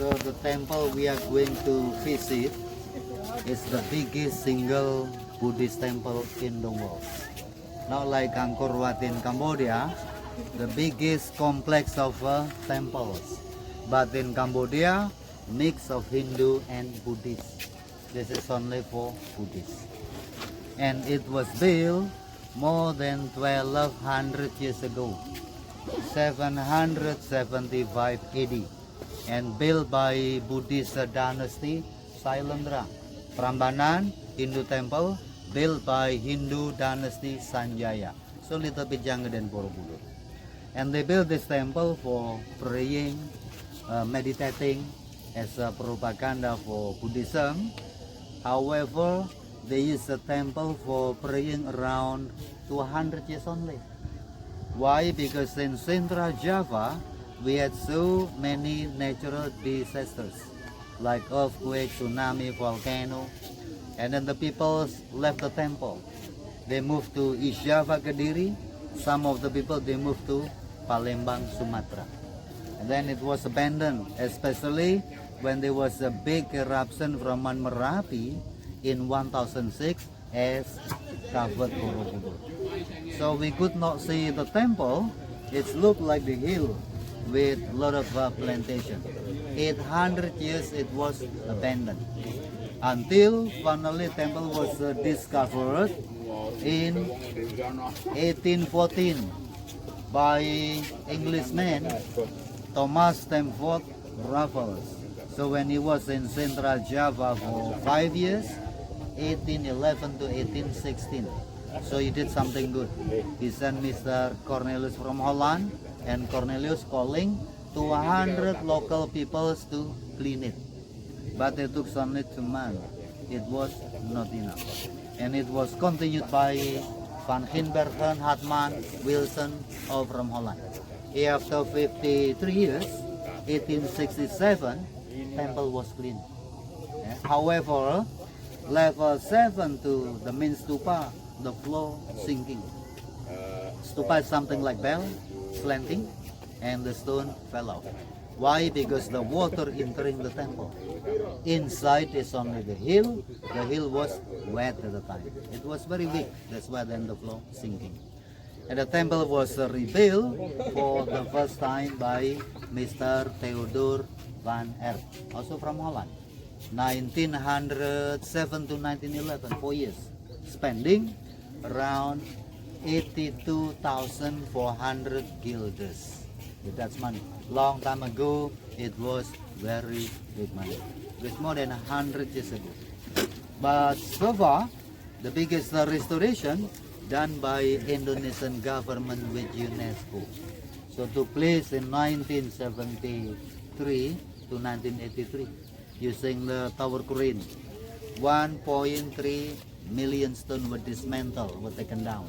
So the temple we are going to visit is the biggest single Buddhist temple in the world. Not like Angkor Wat in Cambodia, the biggest complex of temples. But in Cambodia, mix of Hindu and Buddhist. This is only for Buddhists. And it was built more than 1200 years ago, 775 AD, and built by Buddhist dynasty Sailendra. Prambanan, Hindu temple, built by Hindu dynasty Sanjaya. So little bit younger than Borobudur. And they built this temple for praying, meditating as a propaganda for Buddhism. However, they use the temple for praying around 200 years only. Why? Because in Central Java, we had so many natural disasters like earthquake, tsunami, volcano, and then the people left the temple. They moved to East Java, Kediri. Some of the people they moved to Palembang, Sumatra. And then it was abandoned, especially when there was a big eruption from Mount Merapi in 1006 as covered Borobudur. So we could not see the temple. It looked like the hill with a lot of plantation. 800 years it was abandoned until finally temple was discovered in 1814 by Englishman Thomas Stamford Raffles. So when he was in Central Java for 5 years, 1811 to 1816. So he did something good. He sent Mr. Cornelius from Holland, and Cornelius calling 200 local peoples to clean it. But it took only 2 months. It was not enough. And it was continued by Van Ginbergen, Hartman, Wilson, all from Holland. After 53 years, 1867, temple was clean. However, level 7 to the main stupa, the floor sinking. Stupa is something like bell, slanting, and the stone fell off. Why? Because the water entering the temple. Inside is only the hill. The hill was wet at the time. It was very weak. That's why then the floor sinking. And the temple was rebuilt for the first time by Mr. Theodor van Erp, also from Holland. 1907 to 1911, 4 years. Spending around 82,400 guilders. That's money. Long time ago, it was very big money. It was more than 100 years ago. But so far, the biggest restoration done by Indonesian government with UNESCO. So took place in 1973 to 1983 using the tower crane. 1.3 million stone were dismantled, were taken down.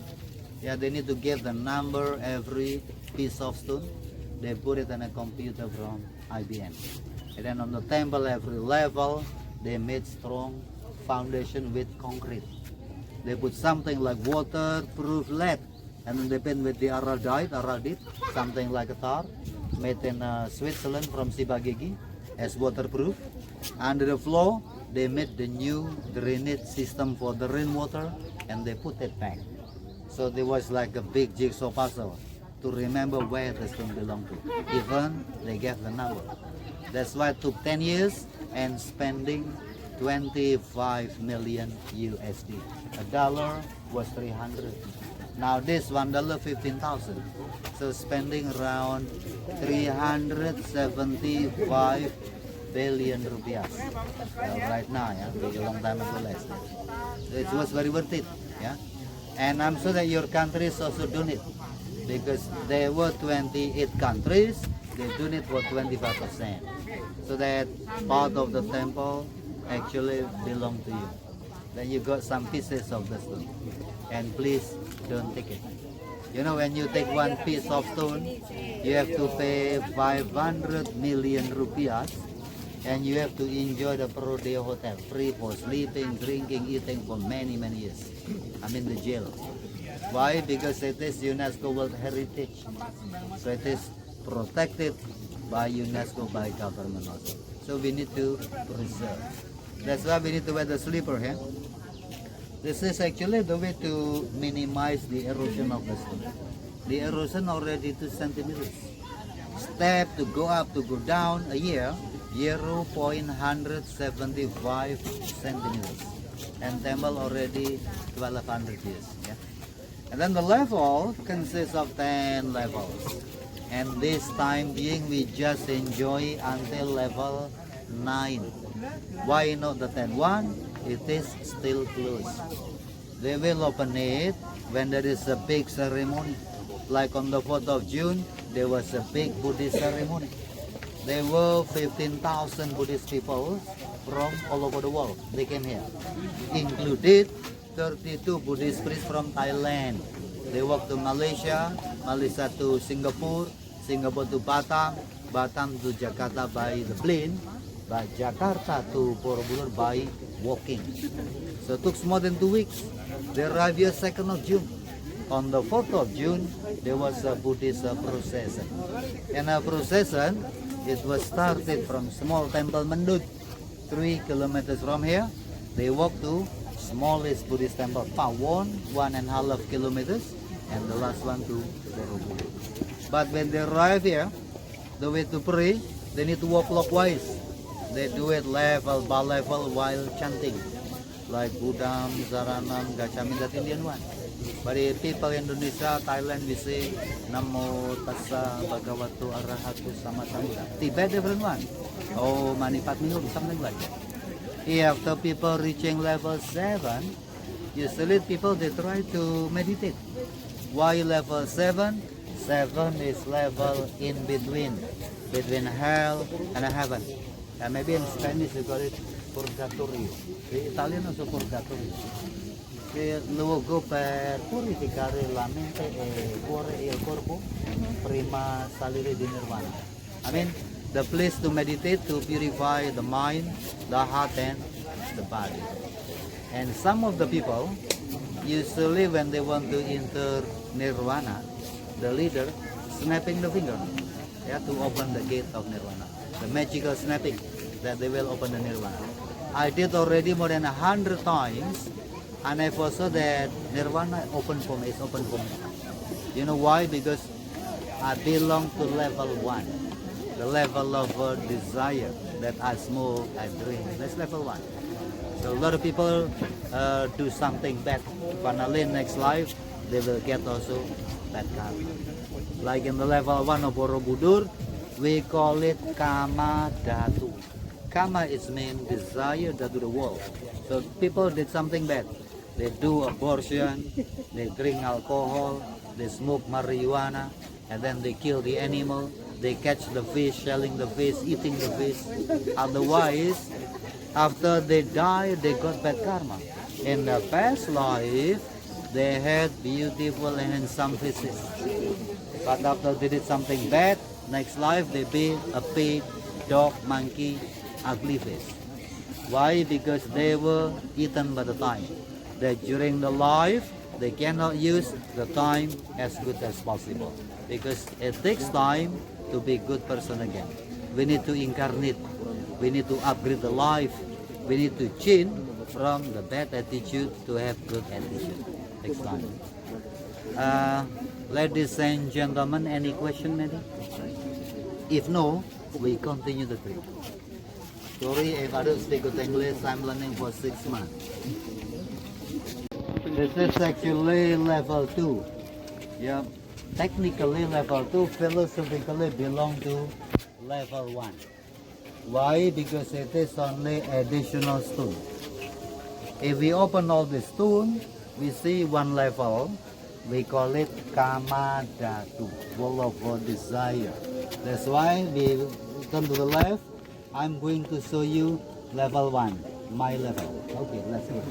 Yeah, they need to give the number every piece of stone. They put it in a computer from IBM. And then on the temple, every level, they made strong foundation with concrete. They put something like waterproof lead, and then they paint with the Araldite, something like a tar, made in Switzerland from Sibagigi as waterproof. Under the floor, they made the new drainage system for the rainwater, and they put it back. So there was like a big jigsaw puzzle to remember where the stone belonged to. Even they gave the number. That's why it took 10 years and spending 25 million USD. A dollar was 300. Now this $1 15,000. So spending around 375 billion rupiah. Right now, yeah, a long time ago less. It was very worth it, yeah. And I'm sure that your countries also donate, because there were 28 countries, they donate for 25%. So that part of the temple actually belong to you. Then you got some pieces of the stone. And please don't take it. You know, when you take one piece of stone, you have to pay 500 million rupiah, and you have to enjoy the Prodeo Hotel, free for sleeping, drinking, eating for many, many years. I'm in the jail. Why? Because it is UNESCO World Heritage. So it is protected by UNESCO, by government also. So we need to preserve. That's why we need to wear the slipper here. This is actually the way to minimize the erosion of the stone. The erosion already 2 centimeters. Step to go up to go down a year, 0.175 centimeters. And temple already 1200 years. Yeah? And then the level consists of 10 levels. And this time being we just enjoy until level 9. Why not the 10? One, it is still closed. They will open it when there is a big ceremony. Like on the 4th of June, there was a big Buddhist ceremony. There were 15,000 Buddhist people from all over the world. They came here. Included 32 Buddhist priests from Thailand. They walked to Malaysia, Malaysia to Singapore, Singapore to Batam, Batam to Jakarta by the plane, but Jakarta to Borobudur by walking. So it took more than 2 weeks. They arrived here 2nd of June. On the 4th of June, there was a Buddhist procession. And a procession, it was started from small temple Mendut, 3 kilometers from here. They walked to smallest Buddhist temple, Pawon, 1.5 kilometers, and the last one to Borobudur. But when they arrive here, the way to pray, they need to walk clockwise. They do it level by level while chanting, like Buddham, Saranam, Gacchami, that Indian one. But the people in Indonesia, Thailand, we say Namo Tassa Bhagavato Arahatu Sama Sambuddha. Tibet, different one. Oh, Mani Padme Hum, something like that. After people reaching level 7, usually people they try to meditate. Why level 7? 7 is level in between hell and heaven. And maybe in Spanish you call it purgatorio. In Italian also purgatorio. Che luogo per purificare la mente e cuore e il corpo prima salire di nirvana. I mean, the place to meditate, to purify the mind, the heart and the body. And some of the people, usually when they want to enter nirvana, the leader snapping the finger, yeah, to open the gate of nirvana. The magical snapping that they will open the nirvana. I did already more than 100 times, and I foresaw that nirvana open for me, is open for me. You know why? Because I belong to level 1, the level of desire that I smoke, I drink. That's level 1. So a lot of people do something bad. Finally, next life, they will get also bad karma. Like in the level 1 of Borobudur, we call it Kama Dhatu. Kama is mean desire, Dhatu the world. So people did something bad. They do abortion, they drink alcohol, they smoke marijuana, and then they kill the animal, they catch the fish, selling the fish, eating the fish. Otherwise, after they die, they got bad karma. In the past life, they had beautiful and handsome fishes. But after they did something bad, next life they be a pig, dog, monkey, ugly fish. Why? Because they were eaten by the time. That during the life, they cannot use the time as good as possible. Because it takes time to be a good person again. We need to incarnate. We need to upgrade the life. We need to change from the bad attitude to have good attitude. Next time. Ladies and gentlemen, any question maybe? If no, we continue the trip. Sorry if I don't speak good English, I'm learning for 6 months. This is actually level 2. Yeah, technically level 2, philosophically belong to level 1. Why? Because it is only additional stone. If we open all the stone, we see one level. We call it Kama Dhatu, full of desire. That's why we turn to the left. I'm going to show you level 1, my level. Okay, let's go.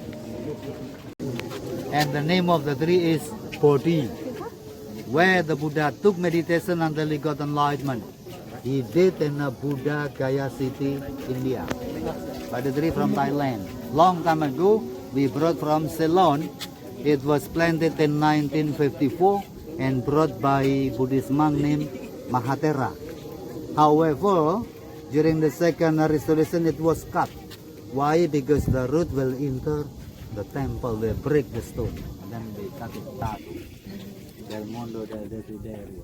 And the name of the tree is Bodhi, where the Buddha took meditation until he got enlightenment. He did in Buddha Gaya City, India. By the tree from Thailand. Long time ago, we brought from Ceylon. It was planted in 1954 and brought by Buddhist monk named Mahathera. However, during the second restoration, it was cut. Why? Because the root will enter the temple, they break the stone, and then they cut it back. Del mondo del desiderio.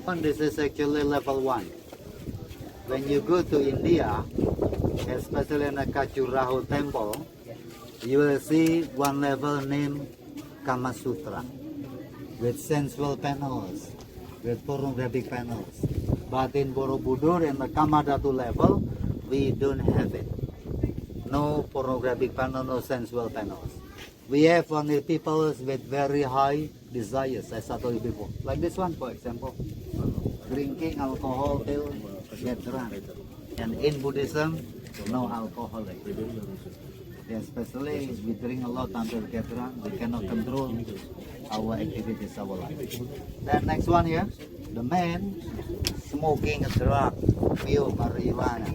And this is actually level 1. When you go to India, especially in the Khajuraho temple, you will see one level named Kama Sutra, with sensual panels, with pornographic panels. But in Borobudur, in the Kamadhatu level, we don't have it. No pornographic panel, no sensual panels. We have only people with very high desires, as I told you before. Like this one, for example. Drinking alcohol till get drunk. And in Buddhism, no alcoholic. Especially we drink a lot until get drunk, we cannot control our activities, our life. Then next one here, the man smoking a drug, pure marijuana.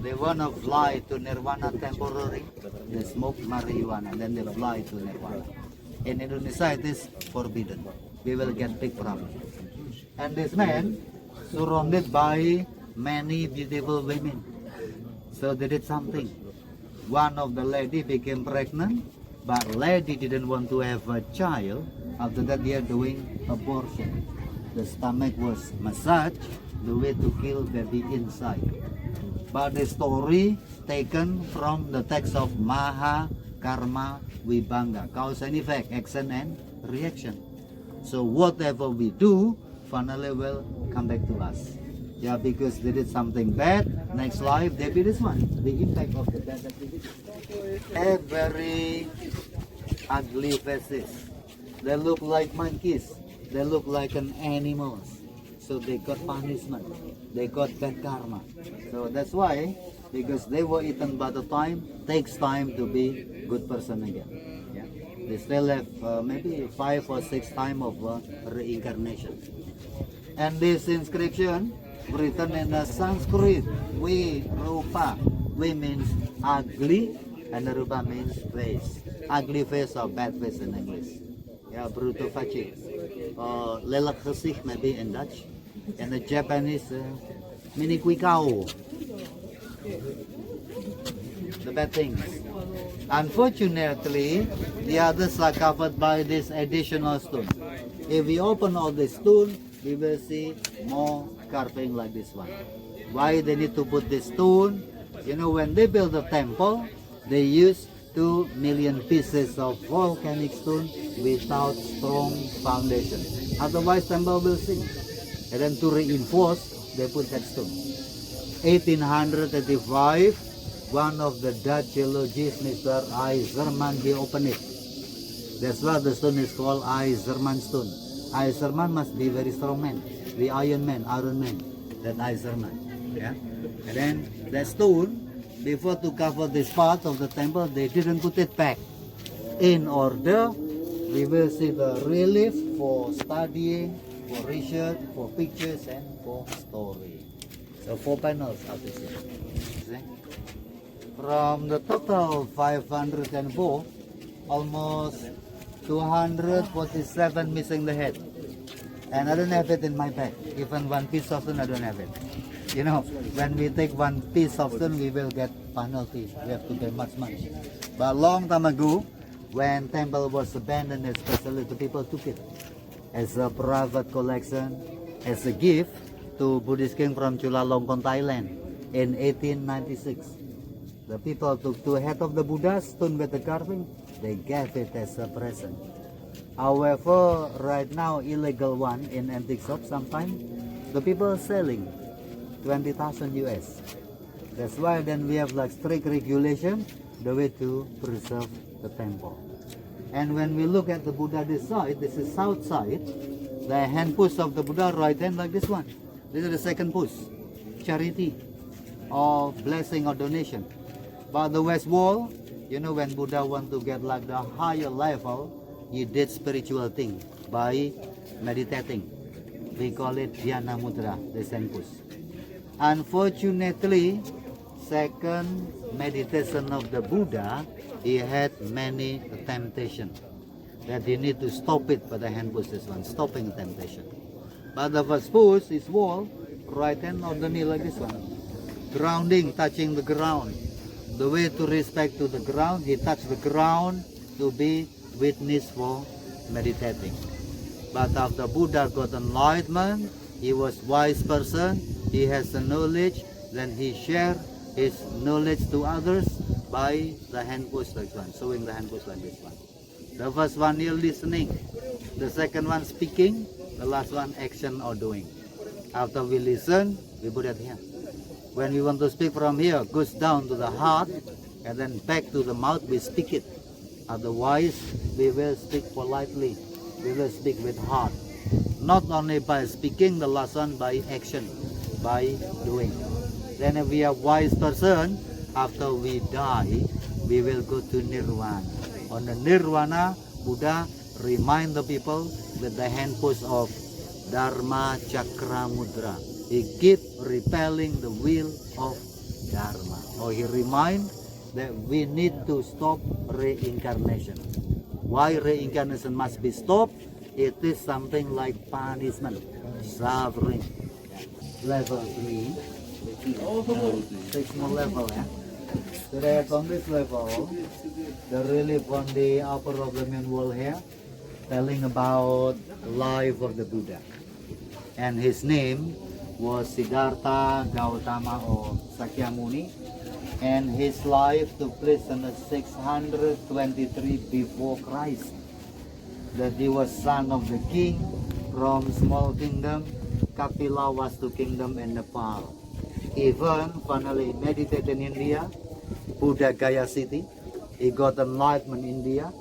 They want to fly to Nirvana temporary, they smoke marijuana, and then they fly to Nirvana. In Indonesia, it is forbidden. We will get big problem. And this man surrounded by many beautiful women. So they did something. One of the lady became pregnant, but lady didn't want to have a child. After that, they are doing abortion. The stomach was massaged, the way to kill baby inside. But the story taken from the text of Maha Karma Vibhanga, cause and effect, action and reaction. So whatever we do, finally will come back to us. Yeah, because they did something bad, next life they be this one, the impact of the bad activity. Have very ugly faces. They look like monkeys, they look like an animals. So they got punishment, they got bad karma. So that's why, because they were eaten by the time, takes time to be good person again. Yeah. They still have maybe 5 or 6 times of reincarnation. And this inscription written in the Sanskrit, we rupa, we means ugly, and rupa means face. Ugly face or bad face in English. Yeah, bruto faccie. Lelijk gezicht maybe in Dutch. And the Japanese, mini kuikao. The bad things. Unfortunately, the others are covered by this additional stone. If we open all the stone, we will see more carving like this one. Why they need to put this stone? You know, when they build the temple, they use 2 million pieces of volcanic stone without strong foundation. Otherwise, temple will sink. And then to reinforce, they put that stone. 1885, one of the Dutch geologists, Mr. IJzerman, he opened it. That's why the stone is called IJzerman stone. IJzerman must be very strong man, the Iron Man, that IJzerman. Yeah? And then that stone, before to cover this part of the temple, they didn't put it back. In order, we will see the relief for studying, for research, for pictures, and for story. So 4 panels out of see? From the total 504, almost 247 missing the head. And I don't have it in my bag. Even 1 piece of stone, I don't have it. You know, when we take 1 piece of stone, we will get penalty. We have to pay much money. But long time ago, when temple was abandoned, especially the people took it as a private collection, as a gift to Buddhist king from Chulalongkorn, Thailand in 1896. The people took 2 head of the Buddha, stone with the carving, they gave it as a present. However, right now, illegal one in antique shop, sometimes the people are selling 20,000 US. That's why then we have like strict regulation, the way to preserve the temple. And when we look at the Buddha this side, this is south side, the hand push of the Buddha right hand like this one. This is the second push, charity or blessing or donation. But the west wall, you know, when Buddha want to get like the higher level, he did spiritual thing by meditating. We call it Dhyana Mudra, the same push. Unfortunately, second meditation of the Buddha, he had many temptations. that he need to stop it, but the hand push this one, stopping temptation. But the first push is wall, right hand on the knee like this one. Grounding, touching the ground. The way to respect to the ground, he touched the ground to be witness for meditating. But after Buddha got enlightenment, he was wise person, he has the knowledge, then he share his knowledge to others by the hand push like one, showing the hand push like this one. The first one here listening, the second one speaking, the last one action or doing. After we listen, we put it here. When we want to speak from here, goes down to the heart and then back to the mouth, we speak it. Otherwise, we will speak politely. We will speak with heart. Not only by speaking, the last one by action, by doing. Then if we are wise person, after we die, we will go to Nirvana. On the Nirvana, Buddha remind the people with the hand push of Dharma Chakra Mudra. He keep repelling the wheel of Dharma. Or he remind that we need to stop reincarnation. Why reincarnation must be stopped? It is something like punishment, suffering. Level 3, 6 more level. Today on this level, the relief on the upper of the main wall here, telling about the life of the Buddha. And his name was Siddhartha Gautama or Sakyamuni, and his life took place in the 623 before Christ. That he was son of the king from small kingdom, Kapila Vastu kingdom in Nepal. Even finally meditated in India, Buddha Gaya city. He got enlightenment in India,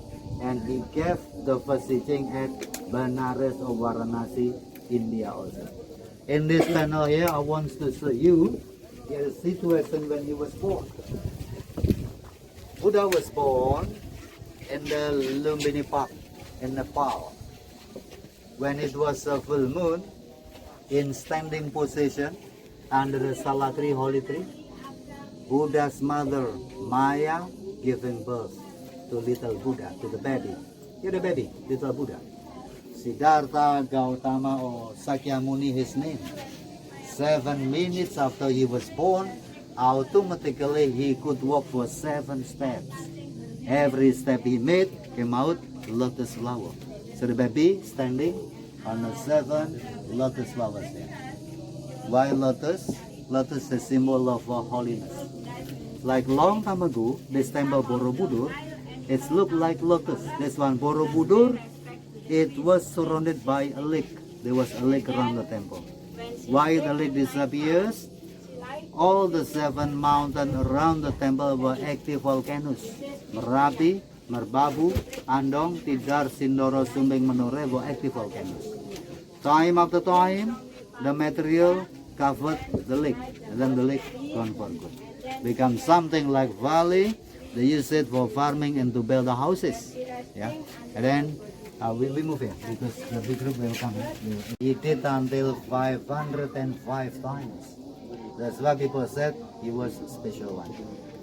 and he gave the first teaching at Banaras or Varanasi, India also. In this panel here, I want to show you the situation when he was born. Buddha was born in the Lumbini Park in Nepal. When it was a full moon, in standing position under the Salatri holy tree, Buddha's mother Maya giving birth to little Buddha, to the baby. You're the baby, little Buddha. Siddhartha Gautama or Sakyamuni his name. 7 minutes after he was born, automatically he could walk for 7 steps. Every step he made came out lotus flower. So the baby standing on the 7 lotus flowers there. Why lotus? Lotus is a symbol of holiness. Like long time ago, this temple Borobudur, it looked like lotus. This one Borobudur, it was surrounded by a lake. There was a lake around the temple. Why the lake disappears? All the 7 mountains around the temple were active volcanoes. Merapi, Merbabu, Andong, Tidar, Sindoro, Sumbing, Menore were active volcanoes. Time after time, the material covered the lake, and then the lake gone for good. Become something like valley. They use it for farming and to build the houses. Yeah, and then we move here because the big group will come. He did until 505 times. That's why people said he was special one.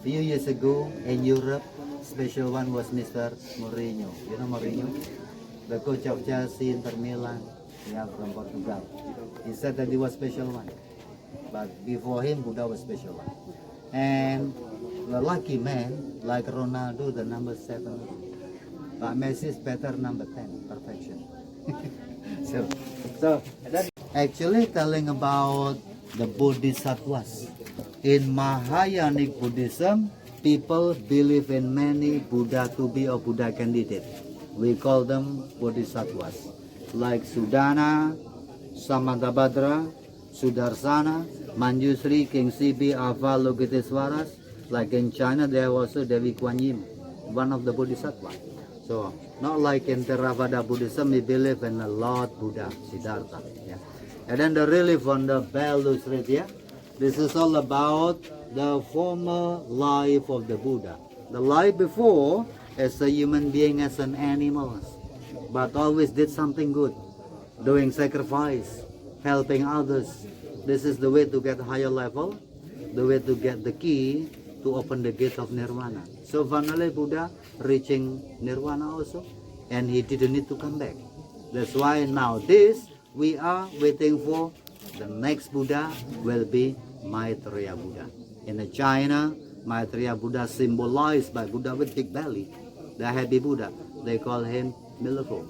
Few years ago in Europe, special one was Mr. Mourinho. You know Mourinho, the coach of Chelsea, Inter Milan, yeah, from Portugal. He said that he was special one, but before him, Buddha was special one. And the lucky man, like Ronaldo, the number 7. But Messi is better number 10, perfection. so that actually telling about the Bodhisattvas. In Mahayanic Buddhism, people believe in many Buddha to be a Buddha candidate. We call them Bodhisattvas. Like Sudana, Samantabhadra, Sudarsana, Manjusri, King Sibi, Ava, Lokiteswaras. Like in China, there was also Devi Kuan Yin, one of the Bodhisattvas. So, not like in Theravada Buddhism, we believe in the Lord Buddha, Siddhartha. Yeah. And then the relief on the bell looks right here. This is all about the former life of the Buddha. The life before, as a human being, as an animal, but always did something good, doing sacrifice, helping others. This is the way to get higher level, the way to get the key to open the gate of Nirvana. So finally Buddha reaching Nirvana also. and he didn't need to come back. That's why now this we are waiting for the next Buddha will be Maitreya Buddha. In China, Maitreya Buddha symbolized by Buddha with big belly, the happy Buddha. They call him miracle,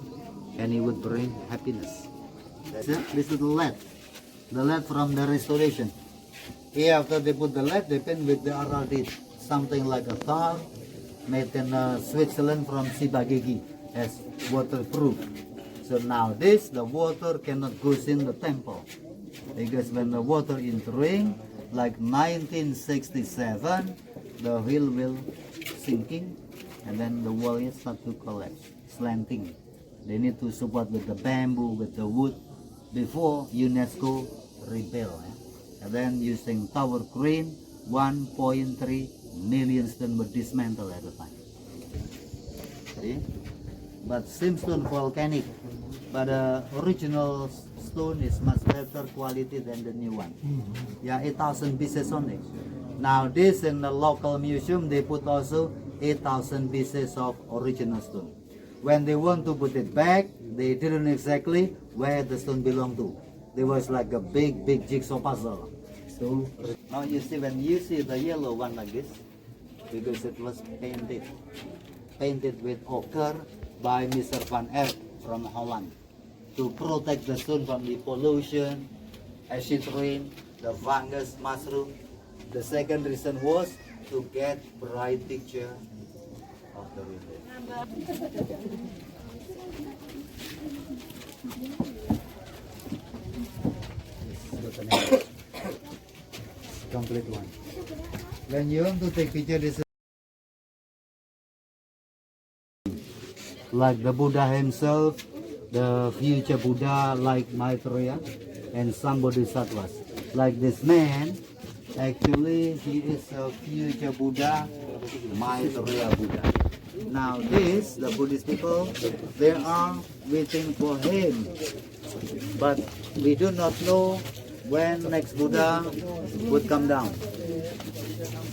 and he would bring happiness. That's it. This is the lead from the restoration. Here after they put the lead, they paint with the Araldite, something like a tar made in Switzerland from Shibageki as waterproof. So now this, the water cannot go in the temple, because when the water entering, like 1967, the hill will sinking, and then the wall is start to collapse, slanting. They need to support with the bamboo, with the wood, before UNESCO rebuild. And then using tower crane, 1.3 million stone were dismantled at the time. See? But same stone volcanic, but the original stone is much better quality than the new one. Yeah, 8,000 pieces only. Now this in the local museum, they put also 8,000 pieces of original stone. When they want to put it back, they didn't exactly where the stone belonged to. There was like a big jigsaw puzzle. So now you see, when you see the yellow one like this, because it was painted with ochre by Mr. Van Eyck from Holland to protect the stone from the pollution, acid rain, the fungus, mushroom. The second reason was to get bright picture of the window. Complete one. When you want to take picture, this is like the Buddha himself, the future Buddha like Maitreya, and some bodhisattvas. Like this man, actually he is a future Buddha, Maitreya Buddha. Now this, the Buddhist people, they are waiting for him, but we do not know when next Buddha would come down.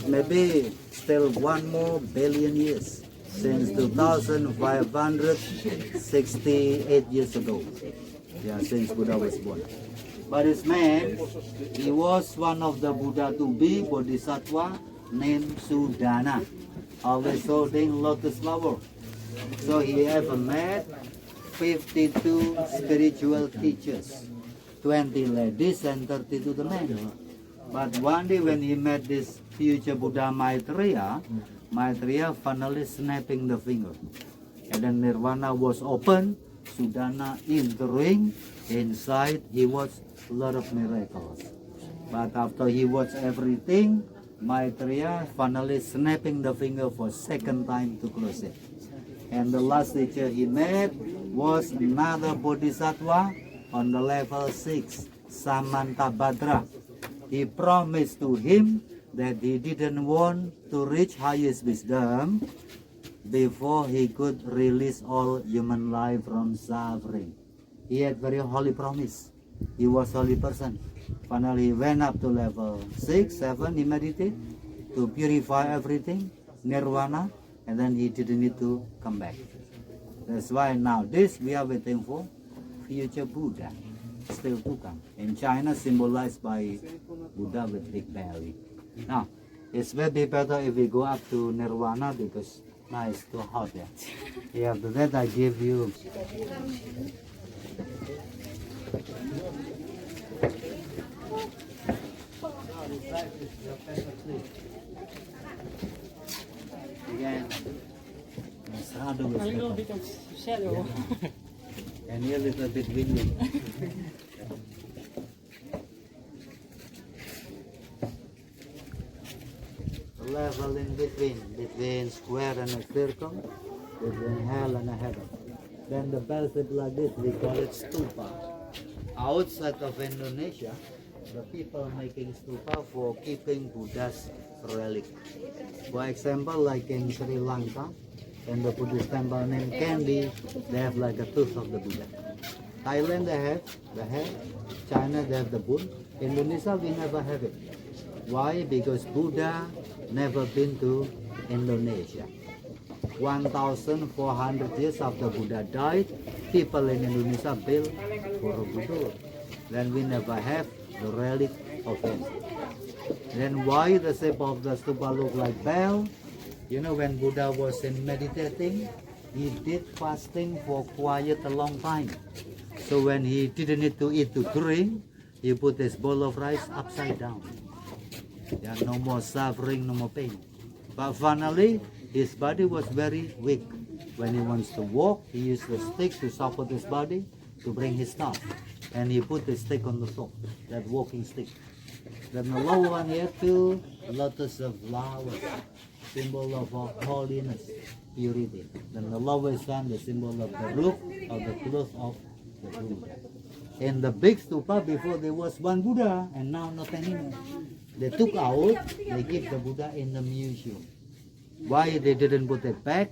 Maybe still 1 more billion years, since 2,568 years ago. Yeah, since Buddha was born. But this man, he was one of the Buddha to be Bodhisattva named Sudana, always holding lotus flower. So he ever met 52 spiritual teachers, 20 ladies and 32 the men. But one day when he met this future Buddha Maitreya, Maitreya finally snapping the finger. And then Nirvana was open, Sudana entering, inside he watched a lot of miracles. But after he watched everything, Maitreya finally snapping the finger for second time to close it. And the last teacher he met was another Bodhisattva on the level 6, Samantabhadra. He promised to him that he didn't want to reach highest wisdom before he could release all human life from suffering. He had very holy promise. He was holy person. Finally he went up to level 6, 7, he meditated to purify everything, nirvana, and then he didn't need to come back. That's why now this we are waiting for future Buddha still to come. In China, symbolized by Buddha with big belly. Now, it's very better if we go up to Nirvana because now it's too hot there. Yeah, after that I give you. Again, shadow is A little better. bit of shadow. And here a little bit windy. Level in between square and a circle, between hell and a heaven. Then the bell shape like this, we call it stupa. Outside of Indonesia, the people making stupa for keeping Buddha's relic. For example, like in Sri Lanka, in the Buddhist temple named Kandy, they have like a tooth of the Buddha. Thailand they have the head, China they have the bone. Indonesia we never have it. Why? Because Buddha never been to Indonesia. 1,400 years after Buddha died, people in Indonesia built Borobudur. Then we never have the relic of him. Then why the shape of the stupa look like bell? You know, when Buddha was in meditating, he did fasting for quite a long time. So when he didn't need to eat to drink, he put his bowl of rice upside down. Yeah, no more suffering, no more pain. But finally, his body was very weak. When he wants to walk, he used the stick to support his body to bring his staff. And he put the stick on the top, that walking stick. Then the lower one here, two lotus of flowers, symbol of holiness, purity. Then the lowest one, the symbol of the roof of the cloth of the Buddha. In the big stupa, before there was one Buddha, and now not anymore. They took out, they give the Buddha in the museum. Why they didn't put it back?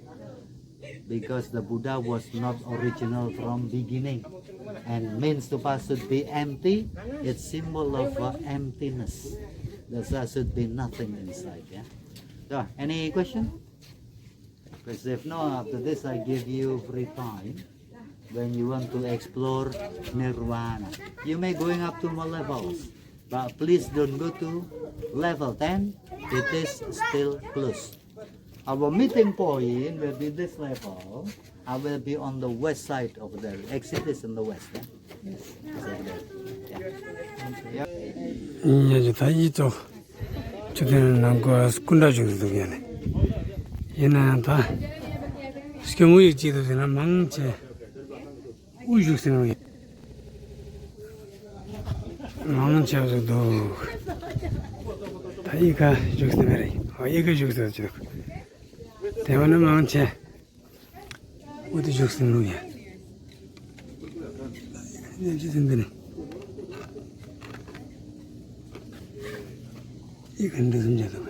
Because the Buddha was not original from beginning. And main stupa should be empty. It's symbol of emptiness. There should be nothing inside. Yeah. So, any question? Because if not, after this I give you free time. When you want to explore Nirvana, you may going up to more levels, but please don't go to level 10. It is still closed. Our meeting point will be this level. I will be on the west side over there. Exit is in the west. Yeah? Yes. Yeah. 이제 다 이쪽 저기는 남과 군다 중도 되네. 얘는 다 스케무이 지도 되나 망체 우주생을 망체도 다 이가 죽스메리. 이거 죽스도 지. 대원은 망체 어디 죽스는 거야? 이제 된다네. 이건 무슨 자도